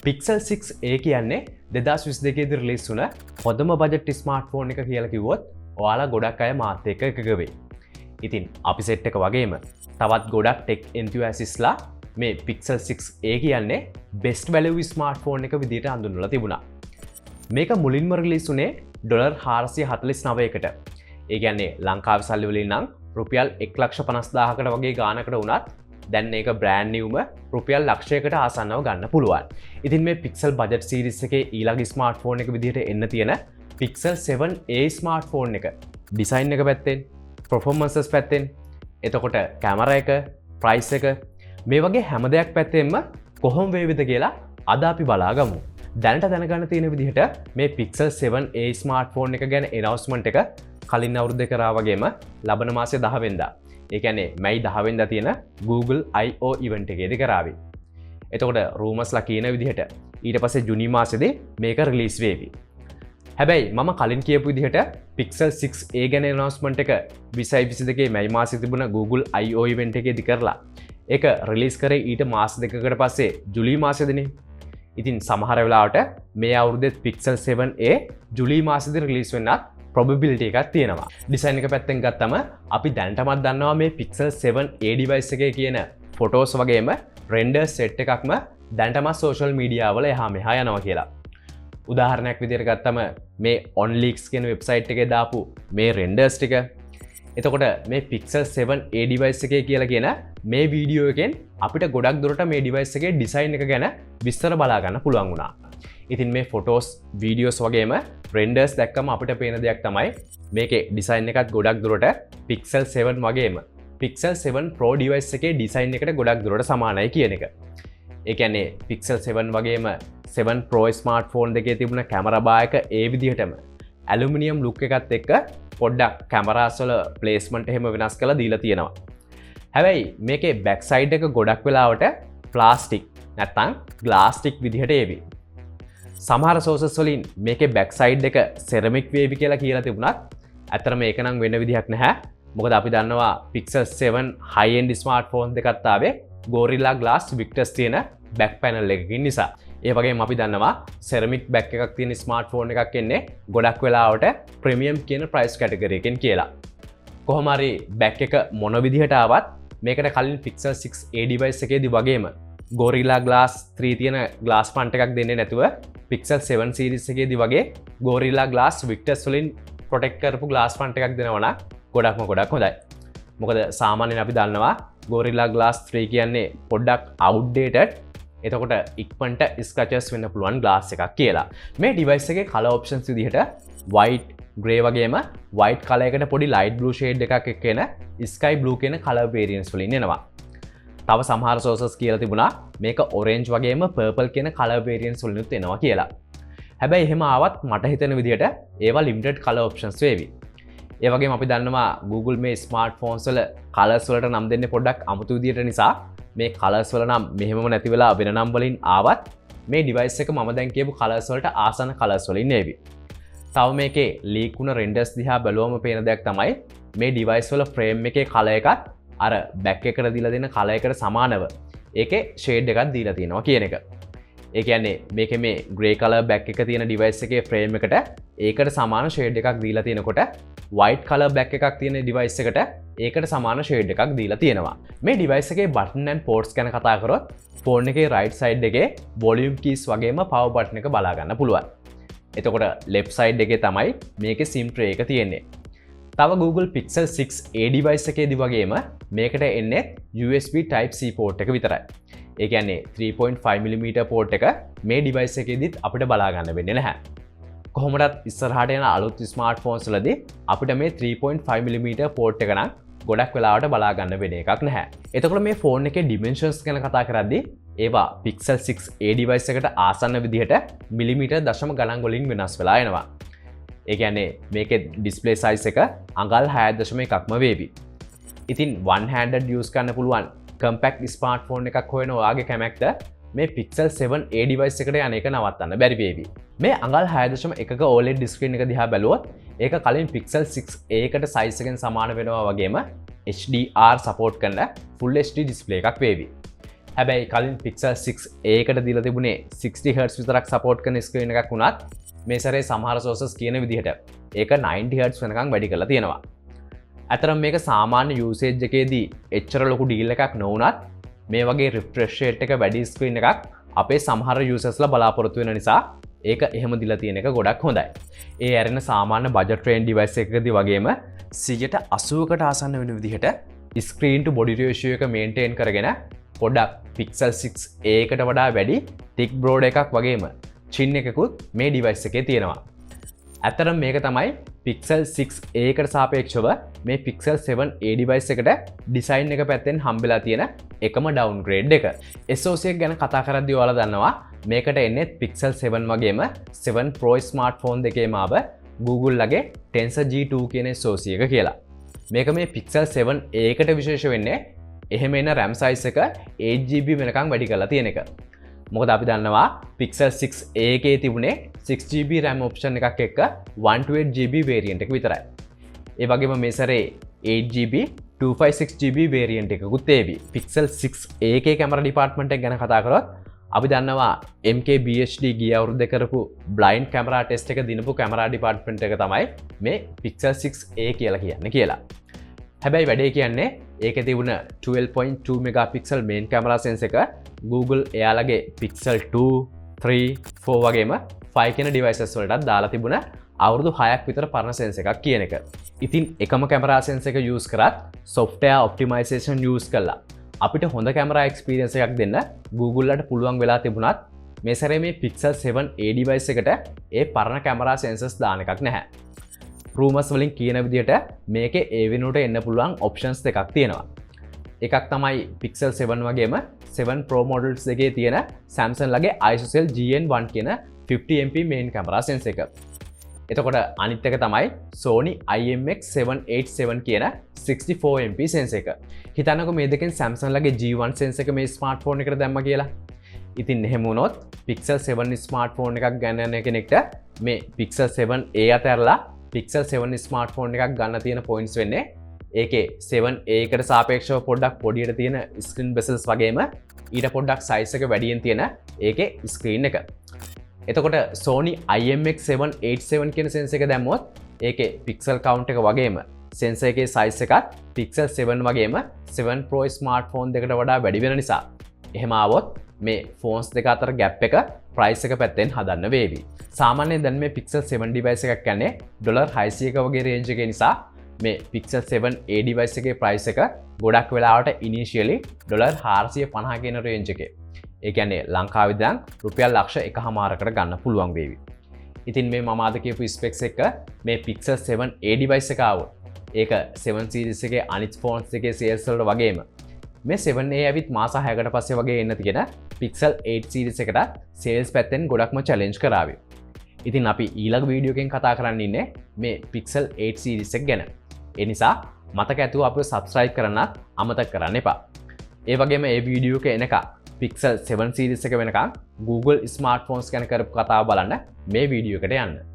Pixel 6a කියන්නේ 2022 දී release වුණ හොඳම බජට් ස්මාර්ට්ෆෝන් එක කියලා කිව්වොත් ඔයාලා ගොඩක් අය මාත් එක්ක එකග වෙයි. ඉතින් අපි සෙට් එක වගේම තවත් ගොඩක් ටෙක් එන්තුසියස්ට්ලා මේ Pixel 6a කියන්නේ best value ස්මාර්ට්ෆෝන් එක විදිහට හඳුන්වලා තිබුණා. මේක මුලින්ම රිලීස් වුණේ $449කට. ඒ කියන්නේ ලංකාවේ සල්ලි වලින් නම් රුපියල් 1,50,000කට වගේ ගානකට වුණත් දැන් මේක බ්‍රෑන්ඩ් නිව්ම රුපියල් ලක්ෂයකට ආසන්නව ගන්න පුළුවන්. ඉතින් මේ Pixel budget series එකේ ඊළඟ ස්මාර්ට්ෆෝන් එක විදිහට එන්න තියෙන Pixel 7a ස්මාර්ට්ෆෝන් එක ඩිසයින් එක පැත්තෙන්, performances පැත්තෙන්, එතකොට කැමරා එක, ප්‍රයිස් එක මේ වගේ හැම දෙයක් පැත්තෙන්ම කොහොම වේවිද කියලා අද අපි බලාගමු. දැනට දැනගන්න තියෙන විදිහට මේ Pixel 7a ස්මාර්ට්ෆෝන් එක ගැන announcement එක කලින් අවුරුද්දේ කරා වගේම ලබන මාසේ 10 වෙනිදා. ඒ කියන්නේ මැයි 10 වෙනිදා තියෙන Google I/O event එකේදී කරාවි. එතකොට rumors ලා කියන විදිහට ඊට පස්සේ ජුනි මාසෙදී මේක රිලීස් වෙවි. හැබැයි මම කලින් කියපු විදිහට Pixel 6a ගැන announcement එක 2022 මැයි මාසෙ තිබුණ Google I/O event එකේදී කරලා ඒක රිලීස් කරේ ඊට මාස දෙකකට පස්සේ ජුලි මාසෙදිනේ. ඉතින් සමහර වෙලාවට මේ අවුරුද්දේ Pixel 7a ජුලි මාසෙදී රිලීස් වෙන්නත් probability එකක් තියෙනවා. ඩිසයින් එක පැත්තෙන් ගත්තම අපි දැනටමත් දන්නවා මේ Pixel 7a device එකේ කියන photos වගේම render set එකක්ම දැනටම social media වල එහා මෙහා යනවා කියලා. උදාහරණයක් විදිහට ගත්තම මේ onleaks කියන website එකේ දාපු මේ renders ටික එතකොට මේ Pixel 7a device එකේ කියලා කියන මේ වීඩියෝ එකෙන් අපිට ගොඩක් දුරට මේ device එකේ design එක ගැන විස්තර බලා ගන්න පුළුවන් වුණා. ඉතින් මේ photos, videos වගේම renders දැක්කම අපිට පේන දෙයක් තමයි මේකේ design එකත් ගොඩක් දුරට Pixel 7 වගේම Pixel 7 Pro device එකේ design එකට ගොඩක් දුරට සමානයි කියන එක. ඒ කියන්නේ Pixel 7 වගේම 7 Pro smartphone දෙකේ තිබුණ කැමරා බායක ඒ විදිහටම ඇලුමිනියම් look එකත් එක්ක පොඩ්ඩක් කැමරාස් වල ප්ලේස්මන්ට් එහෙම වෙනස් කරලා දීලා තියෙනවා. හැබැයි මේකේ බැක් සයිඩ් එක ගොඩක් වෙලාවට ප්ලාස්ටික් නැත්නම් ග්ලාස්ටික් විදිහට ඒවි. සමහර සෝසස් වලින් මේකේ බැක් සයිඩ් එක සෙරමික් වේවි කියලා තිබුණත් ඇත්තටම මේක නම් වෙන විදිහක් නැහැ. මොකද අපි දන්නවා Pixel 7 high end smartphone දෙකත් ආවේ Gorilla Glass Victus තියෙන back panel එකකින් නිසා. ඒ වගේම අපි දන්නවා සෙරමික් බැක් එකක් තියෙන ස්මාර්ට්ෆෝන් එකක් එන්නේ ගොඩක් වෙලාවට ප්‍රීමියම් කියන ප්‍රයිස් කැටගරි එකකින් කියලා. කොහොම හරි බැක් එක මොන විදිහට ආවත් මේකට කලින් Pixel 6a device එකේදී වගේම Gorilla Glass 3 තියෙන glass front එකක් දෙන්නේ නැතුව Pixel 7 series එකේදී වගේ Gorilla Glass Victus වලින් protect කරපු glass front එකක් දෙනවා නම් ගොඩක් හොඳයි. මොකද සාමාන්‍යයෙන් අපි දන්නවා Gorilla Glass 3 කියන්නේ පොඩ්ඩක් outdated. එතකොට ඉක්මනට scratches වෙන්න පුළුවන් glass එකක් කියලා. මේ device එකේ color options විදිහට white, grey වගේම white color එකට පොඩි light blue shade එකක් එක්ක එන sky blue කියන color variants වලින් එනවා. තව සමහර sources කියලා තිබුණා මේක orange වගේම purple කියන color variants වලිනුත් එනවා කියලා. හැබැයි එහෙම ආවත් මට හිතෙන විදිහට ඒවා limited color options වේවි. ඒ වගේම අපි දන්නවා Google මේ smartphones වල colors වලට නම් දෙන්නේ පොඩ්ඩක් අමුතු විදිහට නිසා මේ colors වල නම් මෙහෙමම නැති වෙලා වෙන නම් වලින් ආවත් මේ device එක මම දැන් කියපු colors වලට ආසන්න colors වලින් එවි. තව මේකේ leak වුණ renders දිහා බැලුවම පේන දෙයක් තමයි මේ device වල frame එකේ color එකත් අර back එකට දීලා දෙන color එකට සමානව ඒකේ shade එකක් දීලා තියෙනවා කියන එක. ඒ කියන්නේ මේකේ මේ grey color back එක තියෙන device එකේ frame එකට ඒකට සමාන shade එකක් දීලා තියෙනකොට white color back එකක් තියෙන device එකට ඒකට සමාන shade එකක් දීලා තියෙනවා. මේ device එකේ button and ports ගැන කතා කරොත් phone එකේ right side එකේ volume keys වගේම power button එක බලා ගන්න පුළුවන්. එතකොට left side එකේ තමයි මේකේ SIM tray එක තියෙන්නේ. තව Google Pixel 6a device එකේදී වගේම මේකට එන්නේ USB Type-C port එක විතරයි. ඒ කියන්නේ 3.5mm port එක මේ device එකේදීත් අපිට බලා ගන්න වෙන්නේ නැහැ. කොහොමදත් ඉස්සරහට යන අලුත් ස්මාර්ට්ෆෝන්ස් වලදී අපිට මේ 3.5mm port එක නම් ගොඩක් වෙලාවට බලා ගන්න වෙන එකක් නැහැ. එතකොට මේ ෆෝන් එකේ dimensions ගැන කතා කරද්දී ඒවා Pixel 6a device එකට ආසන්න විදිහට මිලිමීටර් දශම ගණන් වලින් වෙනස් වෙලා එනවා. ඒ කියන්නේ මේකේ display size එක අඟල් 6.1ක්ම වේවි. ඉතින් one handed use කරන්න පුළුවන් compact smartphone එකක් හොයන ඔයාගේ කැමැක්ට මේ Pixel 7a device එකට යන එක නවත්තන්න බැරි වේවි. මේ අඟල් 6.1ක OLED screen එක දිහා බැලුවොත් ඒක කලින් Pixel 6a එකට size එකෙන් සමාන වෙනවා වගේම HDR support කරන full HD display එකක් වේවි. හැබැයි කලින් Pixel 6 ඒකට දීලා තිබුණේ 60Hz විතරක් සපෝට් කරන ස්ක්‍රීන් එකක් වුණත් මේ සැරේ සමහර සෝසස් කියන විදිහට ඒක 90Hz වෙනකන් වැඩි කරලා තියෙනවා. අතරම මේක සාමාන්‍ය යූසේජ් එකේදී එච්චර ලොකු ඩීල් එකක් නොවුණත් මේ වගේ රිෆ්‍රෙෂ් රේට් එක වැඩි ස්ක්‍රීන් එකක් අපේ සමහර යූසර්ස්ලා බලාපොරොත්තු වෙන නිසා ඒක එහෙම දීලා තියෙන එක ගොඩක් හොඳයි. ඒ ඇරෙන සාමාන්‍ය බජට් ට්‍රේන් ඩිවයිස් එකකදී වගේම 80%කට ආසන්න වෙන විදිහට ස්ක්‍රීන් ටු බොඩි රේෂියෝ එක මේන්ටේන් කරගෙන පොඩ්ඩක් Pixel 6 ඒකට වඩා වැඩි thick broad එකක් වගේම chin එකකුත් මේ ඩිවයිස් එකේ තියෙනවා. ඇත්තටම මේක තමයි Pixel 6 ඒකට සාපේක්ෂව මේ Pixel 7a ඩිවයිස් එකට ඩිසයින් එක පැත්තෙන් හම්බෙලා තියෙන එකම ඩවුන්ග්‍රේඩ් එක. SoC එක ගැන කතා කරද්දී ඔයාලා දන්නවා මේකට එන්නේ Pixel 7 වගේම 7 Pro ස්මාර්ට්ෆෝන් දෙකේම ආව Google ලගේ Tensor G2 කියන SoC එක කියලා. මේක මේ Pixel 7a එකට විශේෂ වෙන්නේ එහෙම එන RAM size එක 8GB වෙනකන් වැඩි කරලා තියෙන එක. මොකද අපි දන්නවා Pixel 6a එකේ තිබුණේ 6GB RAM option එකක් එක්ක 128GB variant එක විතරයි. ඒ වගේම මේ සැරේ 8GB 256GB variant එකකුත් ඒවි. Pixel 6a එකේ කැමරා ඩිපාර්ට්මන්ට් එක ගැන කතා කරොත් අපි දන්නවා MKBHD ගිය අවුරුද්දේ කරපු බ්ලයින්ඩ් කැමරා ටෙස්ට් එක දිනපු කැමරා ඩිපාර්ට්මන්ට් එක තමයි මේ Pixel 6a කියලා කියන්නේ කියලා. හැබැයි වැඩේ කියන්නේ ඒකේ තිබුණ 12.2 megapixel main camera sensor එක Google එයාලගේ Pixel 2, 3, 4 වගේම 5 කියන devices වලටත් දාලා තිබුණ අවුරුදු 6ක් විතර පරණ sensor එකක් කියන එක. ඉතින් එකම camera sensor එක use කරත් software optimization use කළා අපිට හොඳ camera experience එකක් දෙන්න Google ලට පුළුවන් වෙලා තිබුණත් මේ සැරේ මේ Pixel 7a device එකට ඒ පරණ camera sensors දාන එකක් නැහැ. රූමර්ස් වලින් කියන විදිහට මේකේ ඒ වෙනුවට එන්න පුළුවන් ඔප්ෂන්ස් දෙකක් තියෙනවා. එකක් තමයි Pixel 7 වගේම 7 Pro models දෙකේ තියෙන Samsung ලගේ ISOCELL GN1 කියන 50MP main camera sensor එක. එතකොට අනිත් එක තමයි Sony IMX787 කියන 64MP sensor එක. හිතන්නකෝ මේ දෙකෙන් Samsung ලගේ G1 sensor එක මේ ස්මාර්ට්ෆෝන් එකට දැම්ම කියලා. ඉතින් එහෙම වුණොත් Pixel 7 ස්මාර්ට්ෆෝන් එකක් ගන්න කෙනෙක්ට මේ Pixel 7a අතරලා Pixel 7 ස්මාර්ට්ෆෝන් එකක් ගන්න තියෙන පොයින්ට්ස් වෙන්නේ ඒකේ 7a එකට සාපේක්ෂව පොඩ්ඩක් පොඩියට තියෙන ස්ක්‍රීන් බෙසල්ස් වගේම ඊට පොඩ්ඩක් සයිස් එක වැඩියෙන් තියෙන ඒකේ ස්ක්‍රීන් එක. එතකොට Sony IMX787 කියන සෙන්සර් එක දැම්මොත් ඒකේ පික්සල් කවුන්ට් එක වගේම සෙන්සර් එකේ සයිස් එකත් Pixel 7 වගේම 7 Pro ස්මාර්ට්ෆෝන් දෙකට වඩා වැඩි වෙන නිසා එහෙම ආවොත් මේ ෆෝන්ස් දෙක අතර ගැප් එක ප්‍රයිස් එක පැත්තෙන් හදන්න වේවි. සාමාන්‍යයෙන් දැන් මේ Pixel 7 device එකක් කියන්නේ $600ක වගේ රේන්ජ් එකේ නිසා මේ Pixel 7a device එකේ ප්‍රයිස් එක ගොඩක් වෙලාවට ඉනිෂියලි $450 කියන රේන්ජ් එකේ. ඒ කියන්නේ ලංකාවේ දැන් රුපියල් 1,00,000කට ගන්න පුළුවන් වේවි. ඉතින් මේ මම අද කියපු ස්පෙක්ස් එක මේ Pixel 7a device එක ආවොත් ඒක 7 series එකේ අනිත් ෆෝන්ස් එකේ සේල්ස් වලට වගේම මේ 7a ඇවිත් මාස 6කට පස්සේ වගේ එන්න තියෙන Pixel 8 series එකට සේල්ස් පැත්තෙන් ගොඩක්ම චැලෙන්ජ් කරාවි. ඉතින් අපි ඊළඟ වීඩියෝ එකෙන් කතා කරන්න ඉන්නේ මේ Pixel 8 series එක ගැන. ඒ නිසා මතක ඇතුව අපිව subscribe කරන්නත් අමතක කරන්න එපා. ඒ වගේම මේ වීඩියෝ එක එනකම් Pixel 7 series එක වෙනකම් Google smartphones ගැන කරපු කතාව බලන්න මේ වීඩියෝ එකට යන්න.